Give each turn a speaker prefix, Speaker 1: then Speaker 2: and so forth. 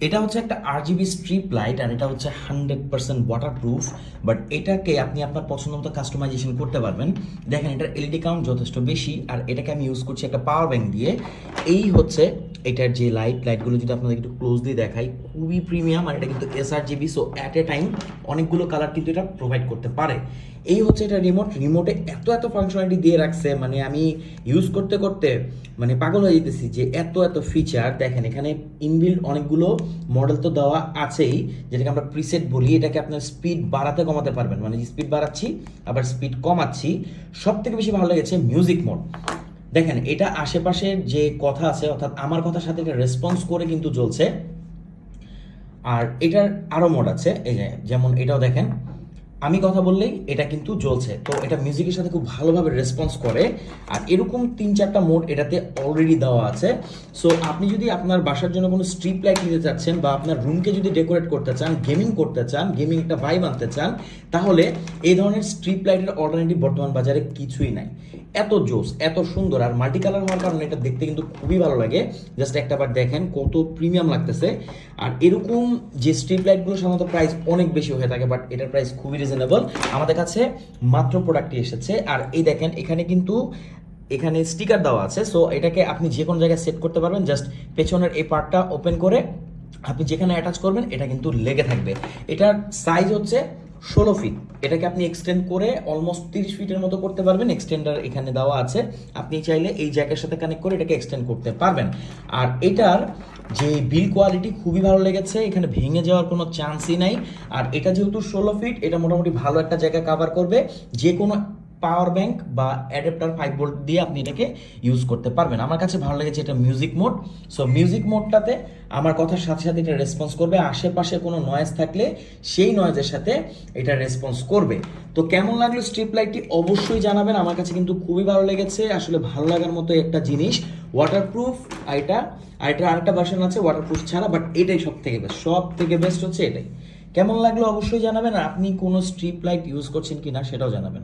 Speaker 1: এটা হচ্ছে একটা RGB স্ট্রিপ লাইট, আর এটা হচ্ছে 100% ওয়াটারপ্রুফ। বাট এটাকে আপনি আপনার পছন্দ মতো কাস্টমাইজেশন করতে পারবেন। দেখেন এটার এলইডি কাউন্ট যথেষ্ট বেশি, আর এটাকে আমি ইউজ করছি একটা পাওয়ার ব্যাংক দিয়ে। এই হচ্ছে এটার যে লাইটগুলো যদি আপনাদের একটু ক্লোজলি দেখাই, খুবই প্রিমিয়াম। আর এটা কিন্তু SRGB, so at a time অনেকগুলো কালার কিন্তু এটা প্রোভাইড করতে পারে। এই হচ্ছে এটা রিমোটে এত এত ফাংশনালিটি দিয়ে রাখছে, মানে আমি ইউজ করতে করতে মানে পাগল হয়ে যেতেছি যে এত এত ফিচার। দেখেন এখানে ইনবিল্ড অনেকগুলো মডেল তো দেওয়া আছেই, যেটাকে আমরা প্রিসেট বলি। এটাকে আপনার স্পিড বাড়াতে কমাতে পারবেন, মানে স্পিড বাড়াচ্ছি আবার স্পিড কমাচ্ছি। সব থেকে বেশি ভালো লেগেছে মিউজিক মোড। দেখেন এটা আশেপাশের যে কথা আছে, অর্থাৎ আমার কথার সাথে এটা রেসপন্স করে কিন্তু জ্বলছে। আর এটার আরও মোড আছে, এই যে যেমন এটাও দেখেন, আমি কথা বললেই এটা কিন্তু জ্বলছে। তো এটা মিউজিকের সাথে খুব ভালোভাবে রেসপন্স করে। আর এরকম 3-4টা মোড এটাতে অলরেডি দেওয়া আছে। সো আপনি যদি আপনার বাসার জন্য কোনো স্ট্রিপ লাইট নিতে চাচ্ছেন, বা আপনার রুমকে যদি ডেকোরেট করতে চান, গেমিং করতে চান, গেমিং একটা ভাইব আনতে চান, তাহলে এই ধরনের স্ট্রিপ লাইটের অল্টারনেটিভ বর্তমান বাজারে কিছুই নাই। এত জোস, এত সুন্দর, আর মাল্টি কালার হওয়ার কারণে এটা দেখতে কিন্তু খুবই ভালো লাগে। জাস্ট একটাবার দেখেন কত প্রিমিয়াম লাগতেছে। আর এরকম যে স্ট্রিপ লাইটগুলো সাধারণত প্রাইস অনেক বেশি হয়ে থাকে, বাট এটার প্রাইস খুবই রিজনেবল। আমাদের কাছে মাত্র প্রোডাক্টটি এসেছে। আর এই দেখেন এখানে কিন্তু এখানে স্টিকার দেওয়া আছে, সো এটাকে আপনি যে কোনো জায়গায় সেট করতে পারবেন। জাস্ট পেছনের এই পার্টটা ওপেন করে আপনি যেখানে অ্যাটাচ করবেন এটা কিন্তু লেগে থাকবে। এটার সাইজ হচ্ছে 16 ফিট। এটাকে আপনি এক্সটেন্ড করে অলমোস্ট 30 ফিটের মতো করতে পারবেন। এক্সটেন্ডার এখানে দেওয়া আছে, আপনি চাইলে এই জ্যাকের সাথে কানেক্ট করে এটাকে এক্সটেন্ড করতে পারবেন। আর এটার যে বিল কোয়ালিটি খুবই ভালো লেগেছে, এখানে ভেঙে যাওয়ার কোনো চান্সই নাই। আর এটা যেহেতু 16 ফিট, এটা মোটামুটি ভালো একটা জায়গা কাভার করবে। যে কোনো পাওয়ার ব্যাংক বা অ্যাডাপ্টার 5 ভোল্ট দিয়ে আপনি এটাকে ইউজ করতে পারবেন। আমার কাছে ভালো লেগেছে এটা মিউজিক মোড। সো মিউজিক মোডটাতে আমার কথার সাথে সাথে এটা রেসপন্স করবে। আশেপাশে কোনো নয়েজ থাকলে সেই নয়েজের সাথে এটা রেসপন্স করবে। তো কেমন লাগলো স্ট্রিপ লাইটটি অবশ্যই জানাবেন। আমার কাছে কিন্তু খুবই ভালো লেগেছে, আসলে ভালো লাগার মতো একটা জিনিস। ওয়াটারপ্রুফ এটা, আর এটা আরেকটা ভার্সন আছে ওয়াটারপ্রুফ ছাড়া, বাট এটাই সব থেকে বেস্ট হচ্ছে এটাই। কেমন লাগলো অবশ্যই জানাবেন। আর আপনি কোনো স্ট্রিপ লাইট ইউজ করছেন কিনা সেটাও জানাবেন।